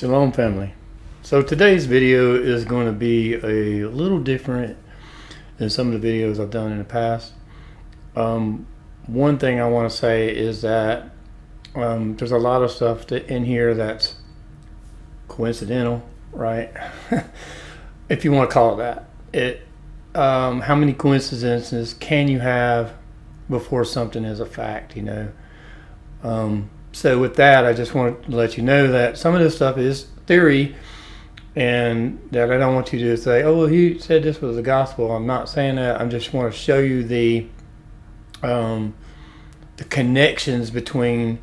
Shalom family. So today's video is going to be a little different than some of the videos I've done in the past. One thing I want to say is that there's a lot of stuff in here that's coincidental, right? If you want to call it that. How many coincidences can you have before something is a fact, you know? So with that, I just want to let you know that some of this stuff is theory, and that I don't want you to say, oh, well, he said this was the gospel. I'm not saying that. I just want to show you the connections between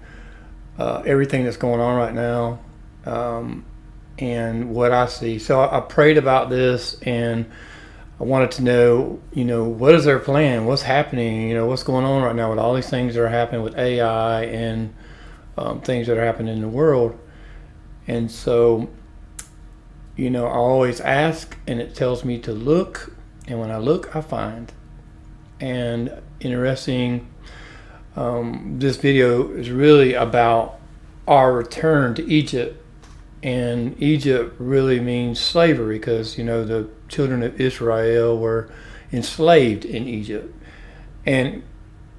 everything that's going on right now and what I see. So I prayed about this, and I wanted to know, what is their plan? What's happening? What's going on right now with all these things that are happening with AI and things that are happening in the world. And so, I always ask, and it tells me to look, and when I look, I find. And interesting, this video is really about our return to Egypt. And Egypt really means slavery, because the children of Israel were enslaved in Egypt. And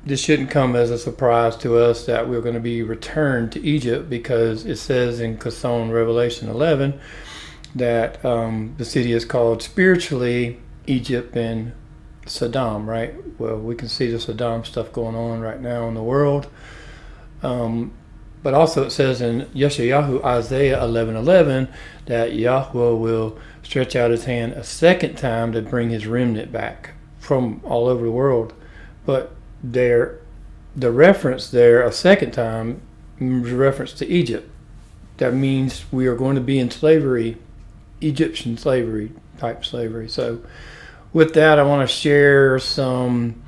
this shouldn't come as a surprise to us that we're going to be returned to Egypt, because it says in Revelation 11 that the city is called spiritually Egypt and Sodom, right? Well, we can see the Sodom stuff going on right now in the world. But also it says in Yeshayahu, Isaiah 11:11, that Yahweh will stretch out his hand a second time to bring his remnant back from all over the world. But the reference there a second time is reference to Egypt. That means we are going to be in slavery, Egyptian slavery, type slavery. So with that, I want to share some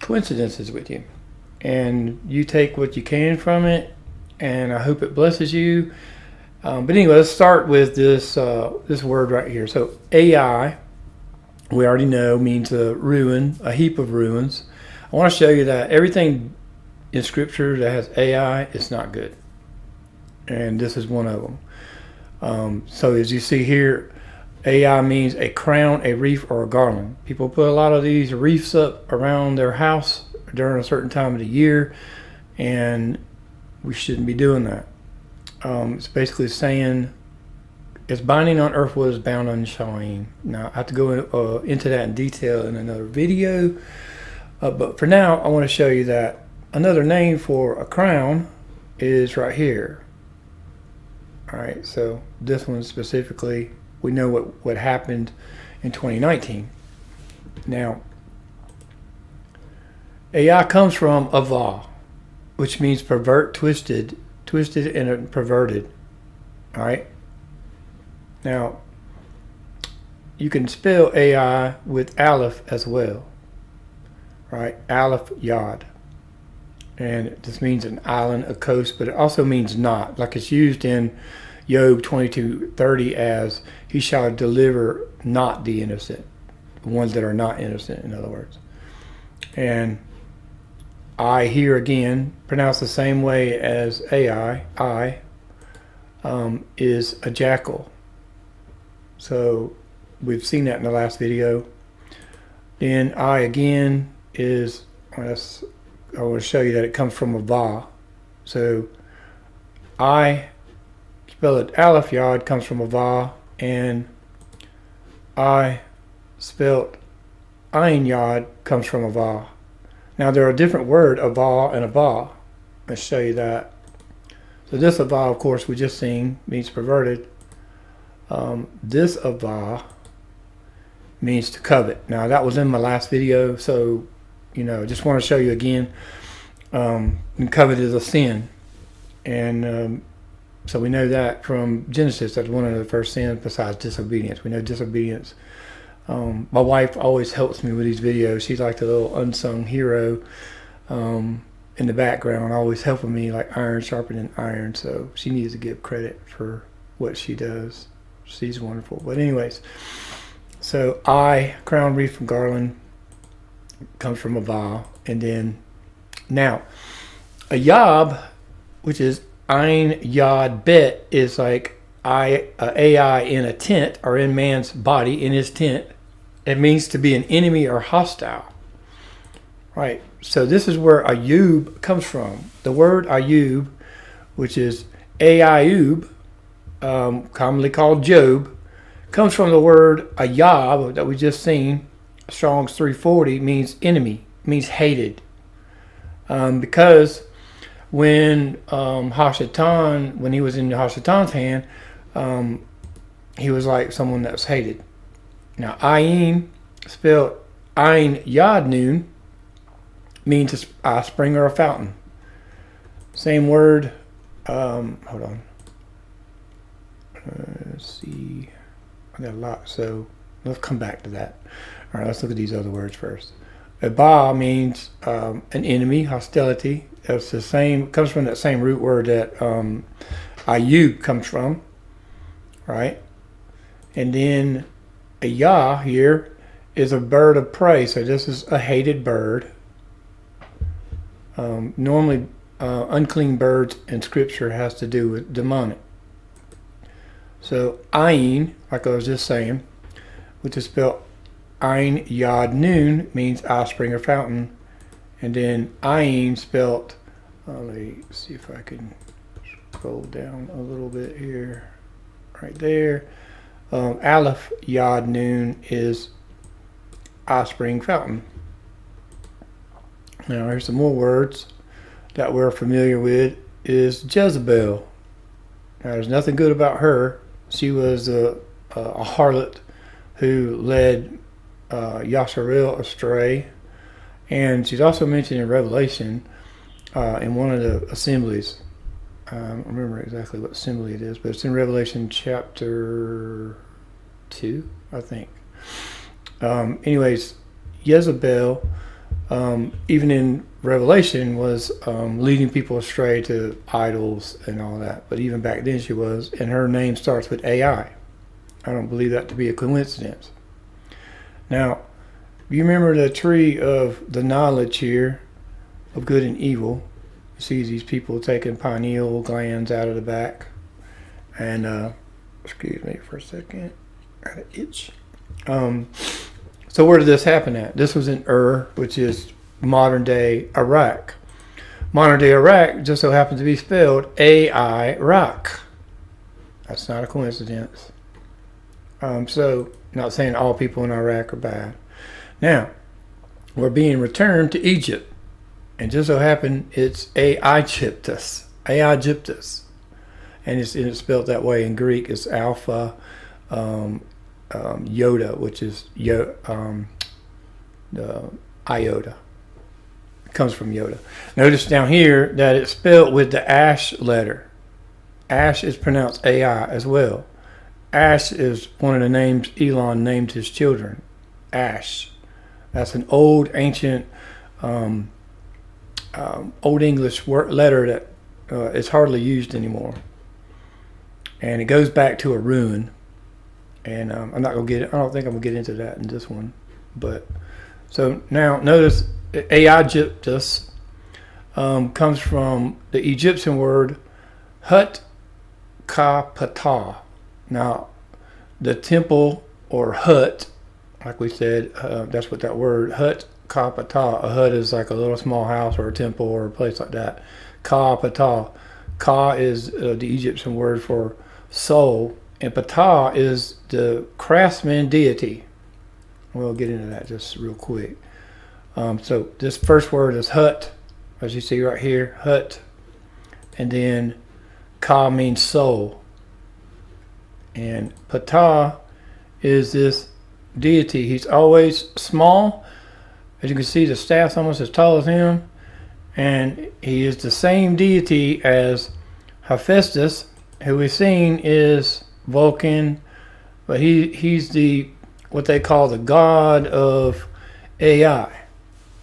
coincidences with you. And you take what you can from it, and I hope it blesses you. But anyway, let's start with this word right here. So AI, we already know, means a ruin, a heap of ruins. I want to show you that everything in Scripture that has AI is not good. And this is one of them. So as you see here, AI means a crown, a wreath, or a garland. People put a lot of these wreaths up around their house during a certain time of the year, and we shouldn't be doing that. It's basically saying it's binding on earth what is bound on Shalim. Now, I have to go into that in detail in another video, but for now, I want to show you that another name for a crown is right here. All right, so this one specifically, we know what happened in 2019. Now, AI comes from ava, which means pervert, twisted and perverted. All right. Now, you can spell AI with Aleph as well. Right? Aleph Yod. And this means an island, a coast, but it also means not. Like it's used in Job 22:30 as he shall deliver not the innocent, the ones that are not innocent, in other words. And I here again, pronounced the same way as AI, is a jackal. So we've seen that in the last video. Then I again is, I want to show you that it comes from a va. So I, spell it Aleph Yod, comes from a va, and I spelled Ayin Yod comes from a va. Now there are different words, ava and ava. Let's show you that. So this ava, of course, we just seen, means perverted. This ava means to covet. Now that was in my last video, so just want to show you again. And covet is a sin, and so we know that from Genesis. That's one of the first sins besides disobedience. We know disobedience. My wife always helps me with these videos. She's like the little unsung hero in the background, always helping me like iron sharpening iron. So she needs to give credit for what she does. She's wonderful. But anyways, so crown, wreath, and garland comes from a vow. And then now a yob, which is Ein Yod Bet is like AI in a tent or in man's body in his tent. It means to be an enemy or hostile. Right. So this is where Ayub comes from. The word Ayub, which is Ayub, commonly called Job, comes from the word Ayab that we just seen. Strong's 340 means enemy, means hated. Because when Hashatan, when he was in Hashatan's hand, he was like someone that was hated. Now, Ayin, spelled Ayin Yod Nun, means a spring or a fountain. Same word. Hold on. Let's see. I got a lot, so let's come back to that. All right, let's look at these other words first. Aba means an enemy, hostility. It's the same, comes from that same root word that Ayub comes from, right? And then Ayah here is a bird of prey, so this is a hated bird. Normally, unclean birds in Scripture has to do with demonic. So Ayin, like I was just saying, which is spelled Ayin Yod Nun, means eye, spring, or fountain. And then Ayin spelled, let me see if I can scroll down a little bit here, right there. Aleph Yod Nun is eye, spring, fountain. Now here's some more words that we're familiar with. Is Jezebel. Now there's nothing good about her. She was a harlot who led Yasharel astray, and she's also mentioned in Revelation in one of the assemblies. I don't remember exactly what assembly it is, but it's in Revelation chapter 2, I think. Anyways, Jezebel, even in Revelation, was leading people astray to idols and all that. But even back then she was, and her name starts with AI. I don't believe that to be a coincidence. Now, you remember the tree of the knowledge here of good and evil. You see these people taking pineal glands out of the back. And, excuse me for a second. Got an itch. So where did this happen at? This was in which is modern day Iraq. Modern day Iraq just so happens to be spelled A-I-Rock. That's not a coincidence. So, not saying all people in Iraq are bad. Now, we're being returned to Egypt. And just so happened it's Aegyptus. Aegyptus. And it's spelled that way in Greek. It's Alpha Yoda, which is the iota. It comes from Yoda. Notice down here that it's spelled with the Ash letter. Ash is pronounced AI as well. Ash is one of the names Elon named his children. Ash. That's an old, ancient, Old English letter that is hardly used anymore. And it goes back to a rune. And I'm not gonna I don't think I'm gonna get into that in this one. But so now notice Aegyptus comes from the Egyptian word Hut Kapata. Now the temple or hut, like we said, that's what that word Hut Kapata. A hut is like a little small house or a temple or a place like that. Kapata. Ka is the Egyptian word for soul. And Ptah is the craftsman deity. We'll get into that just real quick. So this first word is hut, as you see right here, hut. And then Ka means soul. And Ptah is this deity. He's always small. As you can see, the staff's almost as tall as him. And he is the same deity as Hephaestus, who we've seen is Vulcan, but he's the what they call the god of AI,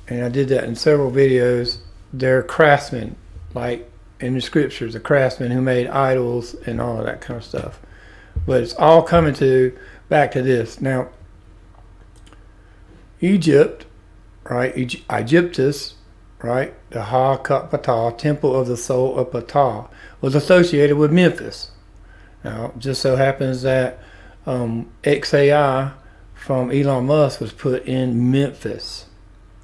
and I did that in several videos. They're craftsmen, like in the scriptures, the craftsmen who made idols and all of that kind of stuff. But it's all coming back to this now. Egypt, right? Aegyptus, right? The Ha-Ptah, Temple of the Soul of Ptah, was associated with Memphis. Now, it just so happens that XAI from Elon Musk was put in Memphis.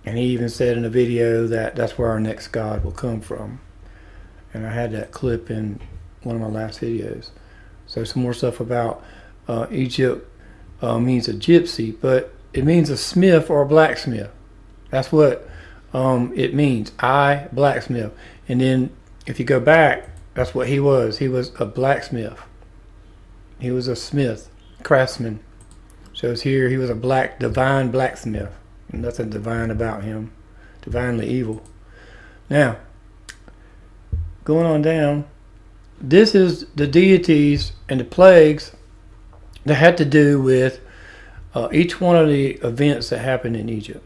And he even said in a video that that's where our next god will come from. And I had that clip in one of my last videos. So some more stuff about Egypt means a gypsy, but it means a smith or a blacksmith. That's what it means. Blacksmith. And then if you go back, that's what he was. He was a blacksmith. He was a smith, craftsman. Shows here he was a divine blacksmith. Nothing divine about him. Divinely evil. Now, going on down, this is the deities and the plagues that had to do with each one of the events that happened in Egypt.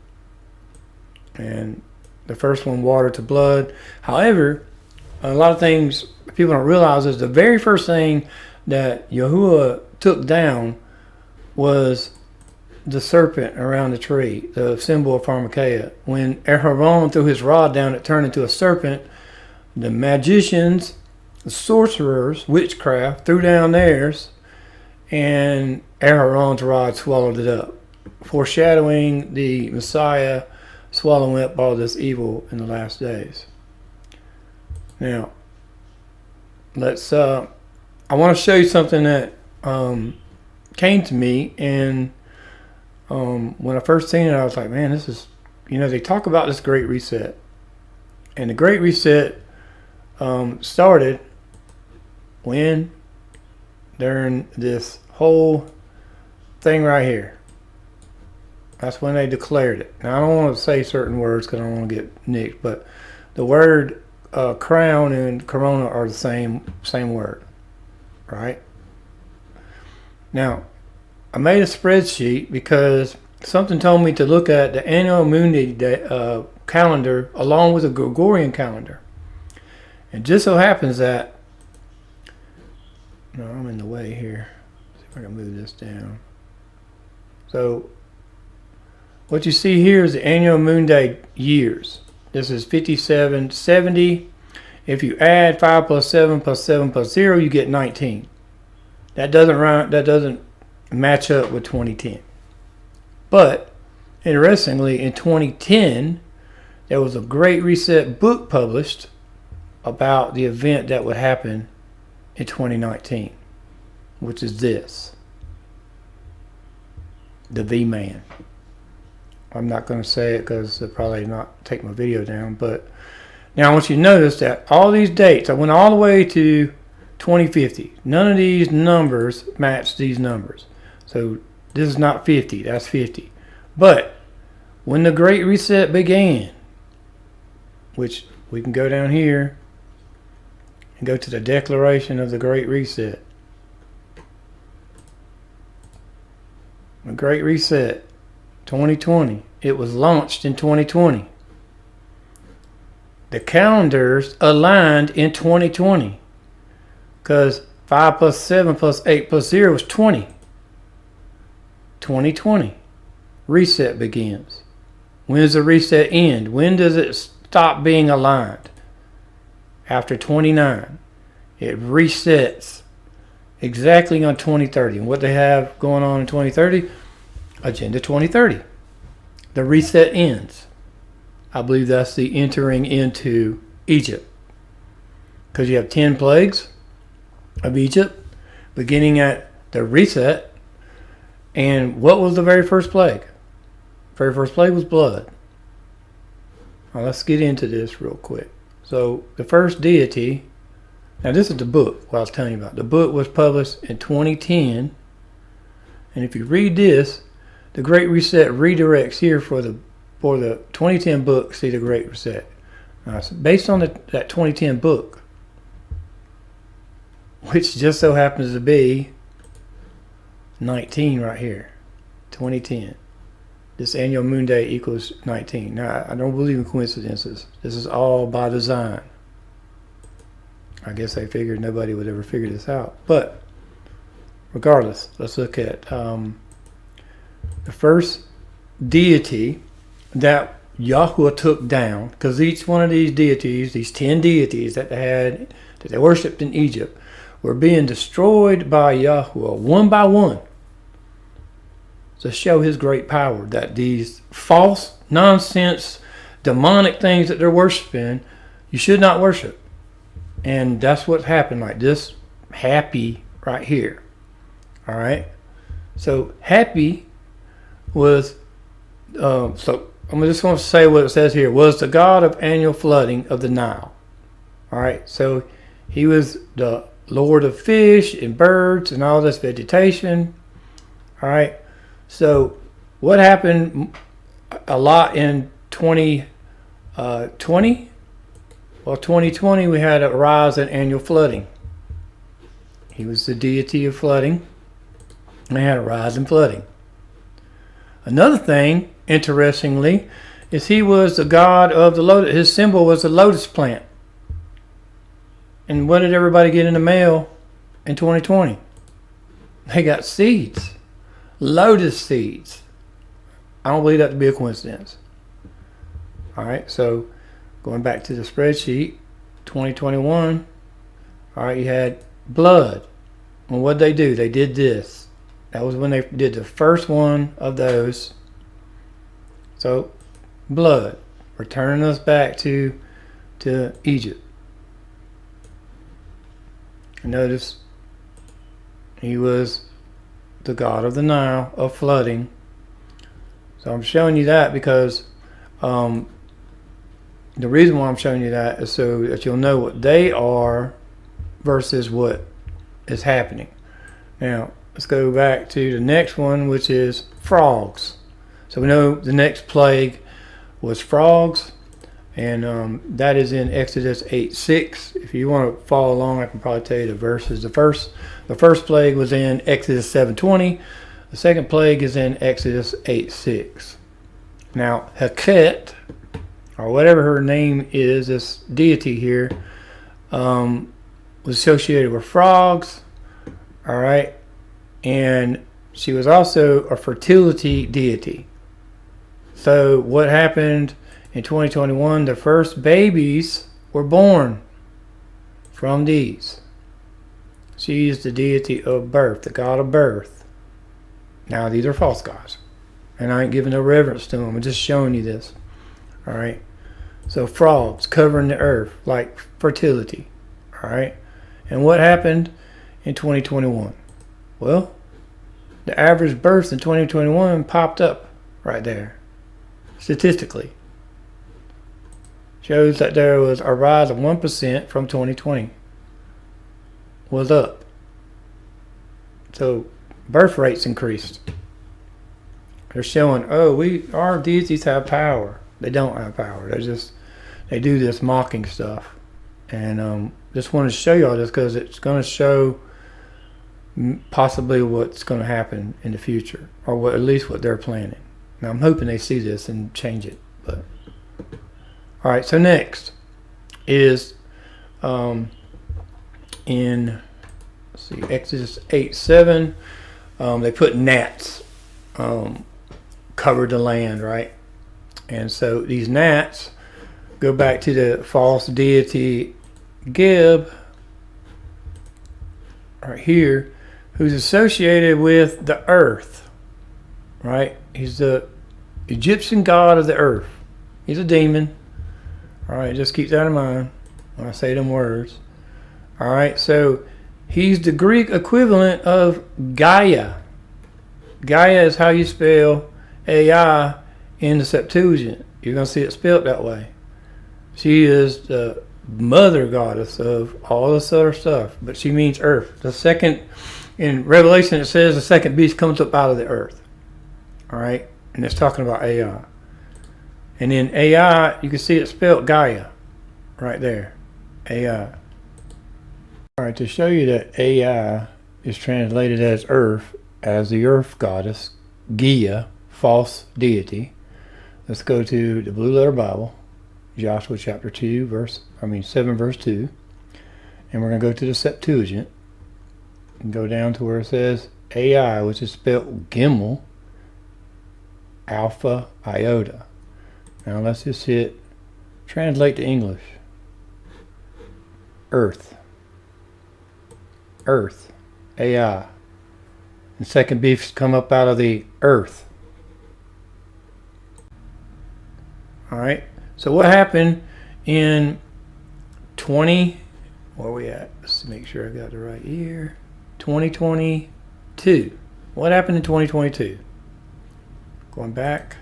And the first one, water to blood. However, a lot of things people don't realize is the very first thing that Yahuwah took down was the serpent around the tree, the symbol of pharmakeia. When Aaron threw his rod down, it turned into a serpent. The magicians, the sorcerers, witchcraft, threw down theirs, and Aaron's rod swallowed it up, foreshadowing the Messiah swallowing up all this evil in the last days. Now, let's. I want to show you something that came to me, and when I first seen it, I was like, man, this is, they talk about this Great Reset. And the Great Reset started when? During this whole thing right here. That's when they declared it. Now, I don't want to say certain words because I don't want to get nicked, but the word crown and corona are the same word, right? Now, I made a spreadsheet because something told me to look at the annual Mundi calendar along with the Gregorian calendar. And just so happens that, no, I'm in the way here. See if I can move this down. So, what you see here is the annual Mundi years. This is 5770. If you add 5 plus 7 plus 7 plus 0, you get 19. That doesn't match up with 2010. But interestingly, in 2010, there was a Great Reset book published about the event that would happen in 2019, which is this, the V-Man. I'm not going to say it because they'll probably not take my video down, but now I want you to notice that all these dates, I went all the way to 2050. None of these numbers match these numbers. So this is not 50, that's 50. But when the Great Reset began, which we can go down here and go to the Declaration of the Great Reset. The Great Reset, 2020. It was launched in 2020. The calendars aligned in 2020 because 5 plus 7 plus 8 plus 0 is 20. 2020. Reset begins. When does the reset end? When does it stop being aligned? After 29. It resets exactly on 2030. And what they have going on in 2030? Agenda 2030. The reset ends. I believe that's the entering into Egypt. Because you have 10 plagues of Egypt beginning at the reset. And what was the very first plague? The very first plague was blood. Now let's get into this real quick. So the first deity, now this is the book, what I was telling you about. The book was published in 2010. And if you read this, the Great Reset redirects here for the 2010 book, see the Great Reset. Now, so based on that 2010 book, which just so happens to be 19 right here, 2010. This annual moon day equals 19. Now, I don't believe in coincidences. This is all by design. I guess they figured nobody would ever figure this out. But regardless, let's look at the first deity that Yahweh took down, because each one of these deities, these 10 deities that they worshipped in Egypt, were being destroyed by Yahweh one by one to show his great power, that these false, nonsense, demonic things that they're worshiping, you should not worship. And that's what happened, like this Happy right here. All right. So Happy was, so I'm just going to say what it says here, was the god of annual flooding of the Nile. All right. So he was the lord of fish and birds and all this vegetation. All right. So what happened a lot in 2020? Well, 2020 we had a rise in annual flooding. He was the deity of flooding. And they had a rise in flooding. Another thing, interestingly, is he was the god of the lotus. His symbol was the lotus plant. And what did everybody get in the mail in 2020? They got seeds. Lotus seeds. I don't believe that to be a coincidence. All right, so going back to the spreadsheet, 2021, all right, you had blood. And what did they do? They did this. That was when they did the first one of those. So, blood, returning us back to Egypt. And notice, he was the god of the Nile, of flooding. So I'm showing you that because the reason why I'm showing you that is so that you'll know what they are versus what is happening. Now, let's go back to the next one, which is frogs. So we know the next plague was frogs, and that is in Exodus 8:6. If you want to follow along, I can probably tell you the verses. The first plague was in Exodus 7:20. The second plague is in Exodus 8:6. Now, Heket, or whatever her name is, this deity here, was associated with frogs. All right. And she was also a fertility deity. So what happened in 2021? The first babies were born from these. She is the deity of birth, the god of birth. Now these are false gods. And I ain't giving no reverence to them. I'm just showing you this. All right. So frogs covering the earth like fertility. All right. And what happened in 2021? Well, the average births in 2021 popped up right there. Statistically. Shows that there was a rise of 1% from 2020. Was up. So birth rates increased. They're showing, our deities have power. They don't have power. They do this mocking stuff. And just wanted to show you all this because it's going to show possibly what's going to happen in the future, or at least what they're planning. Now I'm hoping they see this and change it. But all right, so next is in Exodus 8:7. They put gnats covered the land, right? And so these gnats go back to the false deity Geb right here, who's associated with the earth, right? He's the Egyptian god of the earth. He's a demon. All right, just keep that in mind when I say them words. All right, so he's the Greek equivalent of Gaia. Gaia is how you spell AI in the Septuagint. You're going to see it spelled that way. She is the mother goddess of all this other stuff, but she means earth. The second, in Revelation it says the second beast comes up out of the earth. All right, and it's talking about AI. And in AI, you can see it spelled Gaia right there. AI. All right, to show you that AI is translated as earth, as the earth goddess, Gaia, false deity. Let's go to the Blue Letter Bible, Joshua chapter 7 verse 2. And we're going to go to the Septuagint and go down to where it says AI, which is spelled Gimel, Alpha, Iota. Now let's just hit translate to English. Earth. Earth. AI. And second beefs come up out of the earth. Alright. So what happened in where are we at? Let's make sure I got the right year. 2022. What happened in 2022? Going back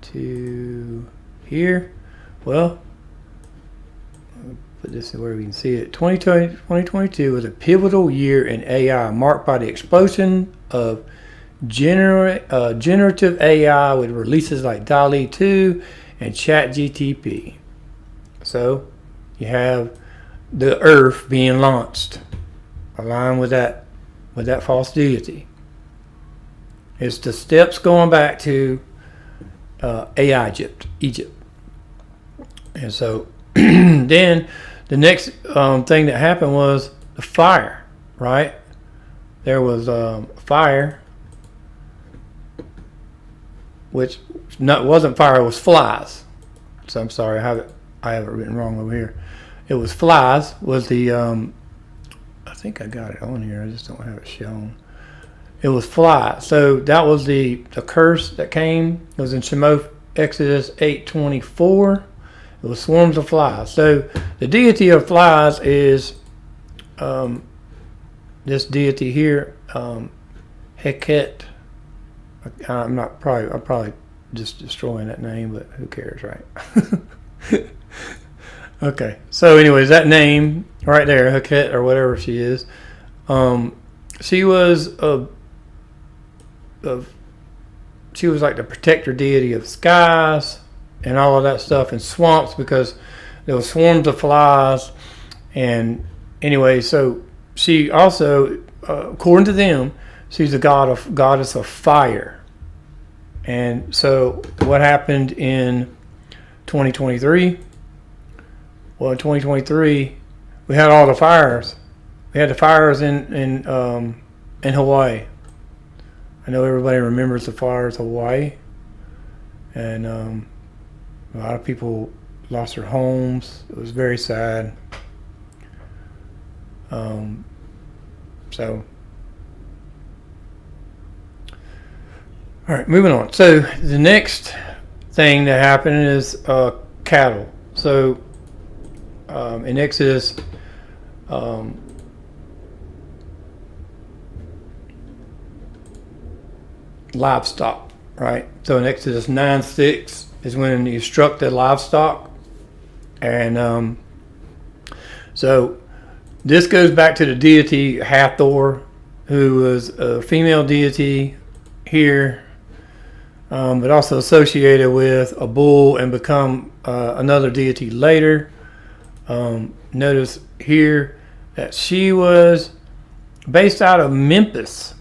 to here. Well, I'll put this where we can see it. 2022 was a pivotal year in AI, marked by the explosion of generative AI with releases like DALL-E 2 and ChatGPT. So you have the Earth being launched, aligned with that false deity. It's the steps going back to AI Egypt. And so then the next thing that happened was the fire, right? There was fire, which wasn't fire, it was flies. So I'm sorry, I have it written wrong over here. It was flies, was the, I think I got it on here, I just don't have it shown. It was flies. So that was the curse that came. It was in Shemot, Exodus 8:24. It was swarms of flies. So the deity of flies is this deity here, Heket. I'm probably just destroying that name, but who cares, right? Okay. So anyways, that name right there, Heket or whatever she is, she was she was like the protector deity of skies and all of that stuff, and swamps, because there was swarms of flies. And anyway, so she also, according to them, she's a goddess of fire. And so what happened in 2023? Well, in 2023, we had all the fires. We had the fires in Hawaii. I know everybody remembers the fires of Hawaii, and a lot of people lost their homes. It was very sad. So, all right, moving on. So the next thing that happened is cattle. So in Exodus, livestock, right? So in Exodus 9:6 is when you struck the livestock. And so this goes back to the deity Hathor, who was a female deity here, but also associated with a bull and become another deity later. Notice here that she was based out of Memphis.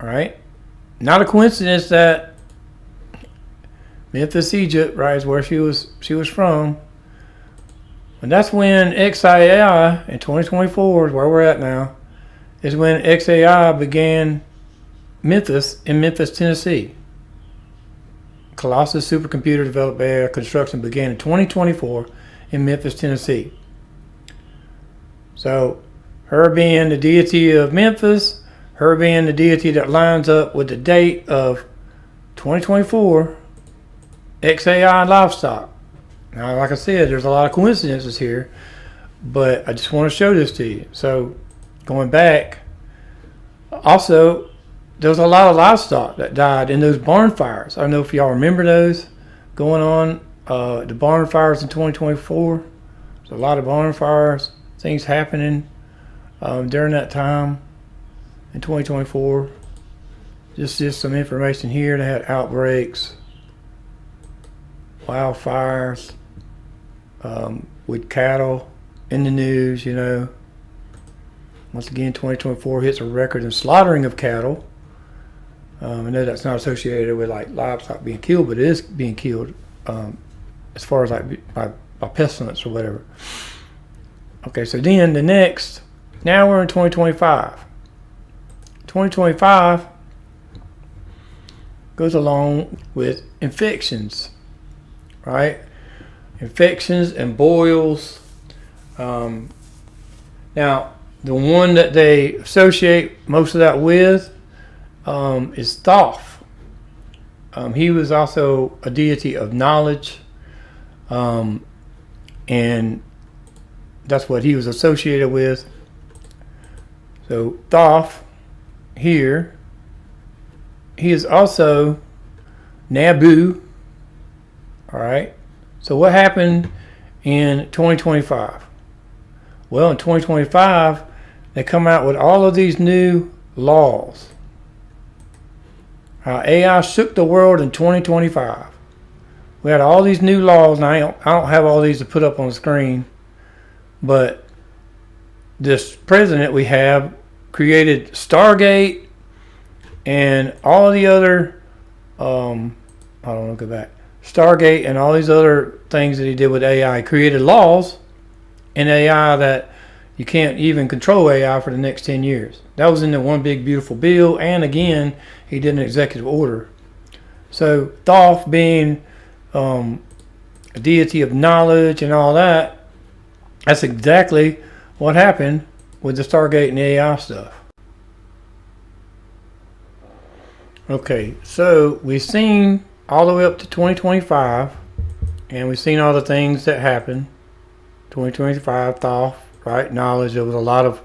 All right, not a coincidence that Memphis, Egypt, right, is where she was from. And that's when XAI in 2024 is where we're at now. Is when XAI began in Memphis, Tennessee. Colossus supercomputer developed by AI construction began in 2024 in Memphis, Tennessee. So, her being the deity of Memphis, her being the deity that lines up with the date of 2024, XAI livestock. Now, like I said, there's a lot of coincidences here, but I just want to show this to you. So, going back, also, there was a lot of livestock that died in those barn fires. I don't know if y'all remember those going on, the barn fires in 2024. There's a lot of barn fires, things happening during that time in 2024. Just some information here. They had outbreaks, wildfires, with cattle in the news, you know. Once again, 2024 hits a record in slaughtering of cattle. I know that's not associated with like livestock being killed, but it is being killed as far as like by pestilence or whatever. Okay, so then now we're in 2025. 2025, goes along with infections, right? Infections and boils. Now, the one that they associate most of that with is Thoth. He was also a deity of knowledge, and that's what he was associated with. So Thoth here, he is also Nabu. All right. So what happened in 2025? Well, in 2025, they come out with all of these new laws. How AI shook the world in 2025. We had all these new laws, and I don't have all these to put up on the screen, but this president we have created Stargate and all the other, hold on, go back. Stargate and all these other things that he did with AI. Created laws in AI that you can't even control AI for the next 10 years. That was in the one big beautiful bill, and again, he did an executive order. So Thoth being a deity of knowledge and all that, that's exactly what happened with the Stargate and the AI stuff. Okay, so we've seen all the way up to 2025, and we've seen all the things that happened. 2025, Thoth, right? Knowledge. There was a lot of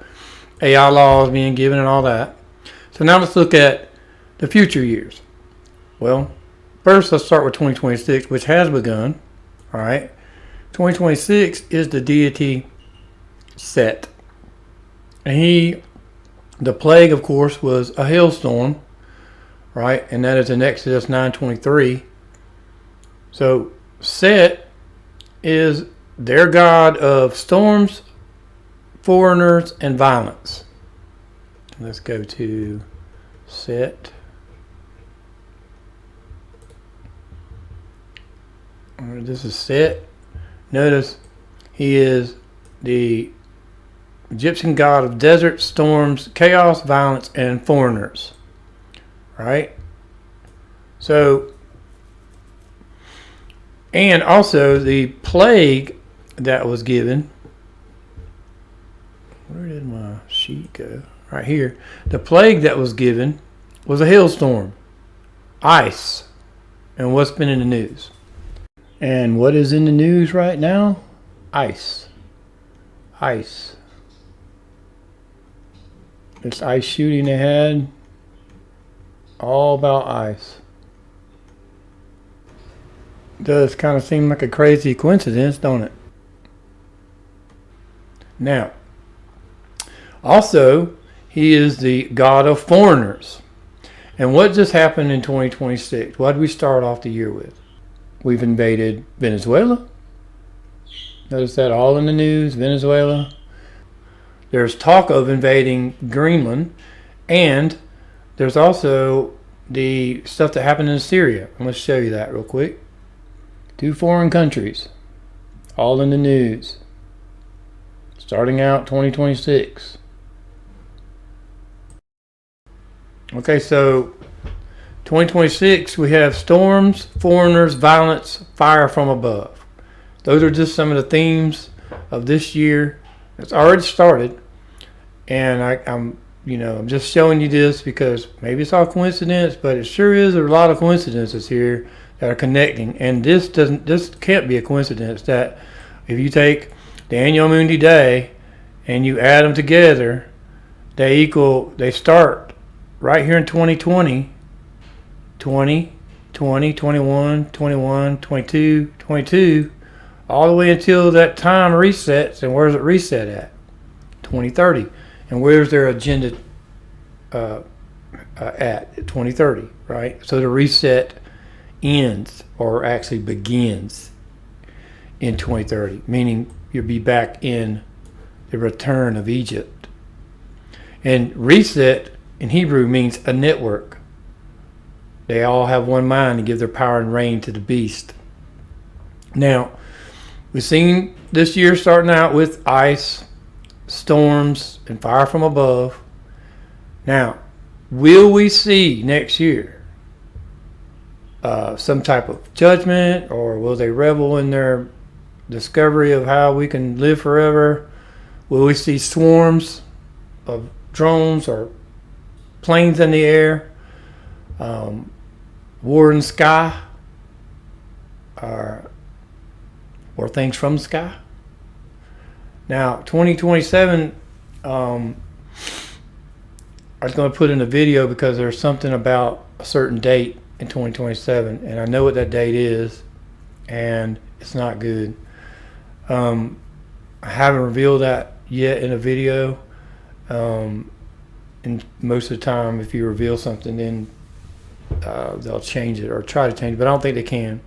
AI laws being given and all that. So now let's look at the future years. Well, first let's start with 2026, which has begun. All right. 2026 is the deity Set. And the plague, of course, was a hailstorm, right? And that is in Exodus 9:23. So Set is their god of storms, foreigners, and violence. Let's go to Set. This is Set. Notice he is the Egyptian god of desert, storms, chaos, violence, and foreigners. Right? So, and also the plague that was given. Where did my sheet go? Right here. The plague that was given was a hailstorm, ice, and what's been in the news. And what is in the news right now? Ice. Ice. This ice shooting they had, all about ice. Does kind of seem like a crazy coincidence, don't it? Now, also, he is the god of foreigners. And what just happened in 2026? What did we start off the year with? We've invaded Venezuela. Notice that all in the news, Venezuela. There's talk of invading Greenland. And there's also the stuff that happened in Syria. I'm going to show you that real quick. 2 foreign countries. All in the news. Starting out 2026. Okay, so 2026, we have storms, foreigners, violence, fire from above. Those are just some of the themes of this year. It's already started, and I'm just showing you this because maybe it's all coincidence, but it sure is a lot of coincidences here that are connecting. And this can't be a coincidence that if you take the Annual Mundi Day and you add them together, they start right here in 2020. 20, 20, 21, 21, 22, 22, all the way until that time resets. And where's it reset at? 2030. And where's their agenda at 2030, right? So the reset ends, or actually begins, in 2030, meaning you'll be back in the return of Egypt. And reset in Hebrew means a network. They all have one mind to give their power and reign to the beast. Now, we've seen this year starting out with ice, storms, and fire from above. Now, will we see next year some type of judgment, or will they revel in their discovery of how we can live forever? Will we see swarms of drones or planes in the air, war in the sky, or things from the sky? Now, 2027, I was going to put in a video because there's something about a certain date in 2027, and I know what that date is, and it's not good. I haven't revealed that yet in a video. And most of the time, if you reveal something, then they'll change it or try to change it, but I don't think they can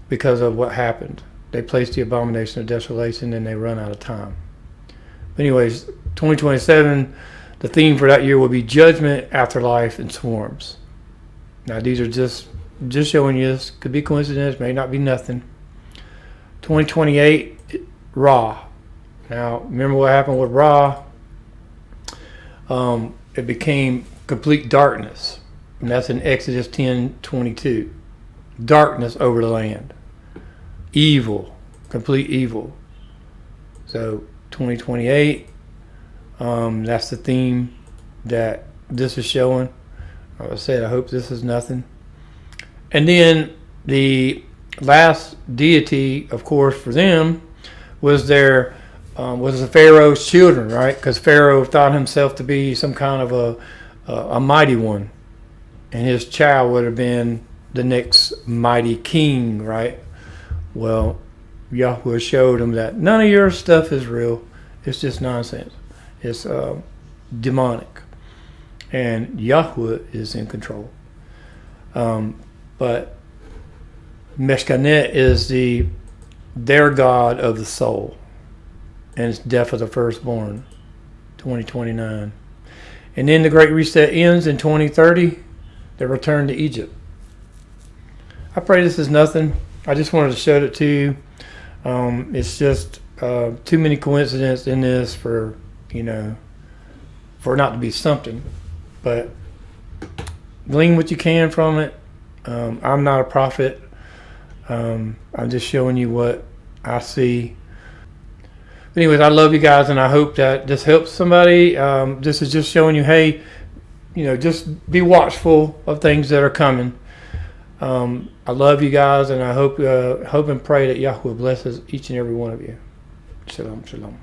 because of what happened. They placed the abomination of desolation and they run out of time. But anyways, 2027, the theme for that year will be judgment, afterlife, and swarms. Now these are just showing you. This could be coincidence, may not be nothing. 2028, Ra. Now remember what happened with Ra? It became complete darkness, and that's in Exodus 10:22. Darkness over the land. Evil, complete evil. So 2028, that's the theme that this is showing. Like I said, I hope this is nothing. And then the last deity, of course, for them was the Pharaoh's children, right? Because Pharaoh thought himself to be some kind of a mighty one, and his child would have been the next mighty king, right? Well, Yahweh showed him that none of your stuff is real. It's just nonsense. It's demonic. And Yahweh is in control. But Meshkanet is their god of the soul. And it's death of the firstborn, 2029. And then the Great Reset ends in 2030. They return to Egypt. I pray this is nothing. I just wanted to show it to you. It's just too many coincidences in this for not to be something. But glean what you can from it. I'm not a prophet. I'm just showing you what I see. But anyways, I love you guys, and I hope that this helps somebody. This is just showing you, hey, just be watchful of things that are coming. I love you guys, and I hope and pray that Yahweh blesses each and every one of you. Shalom, shalom.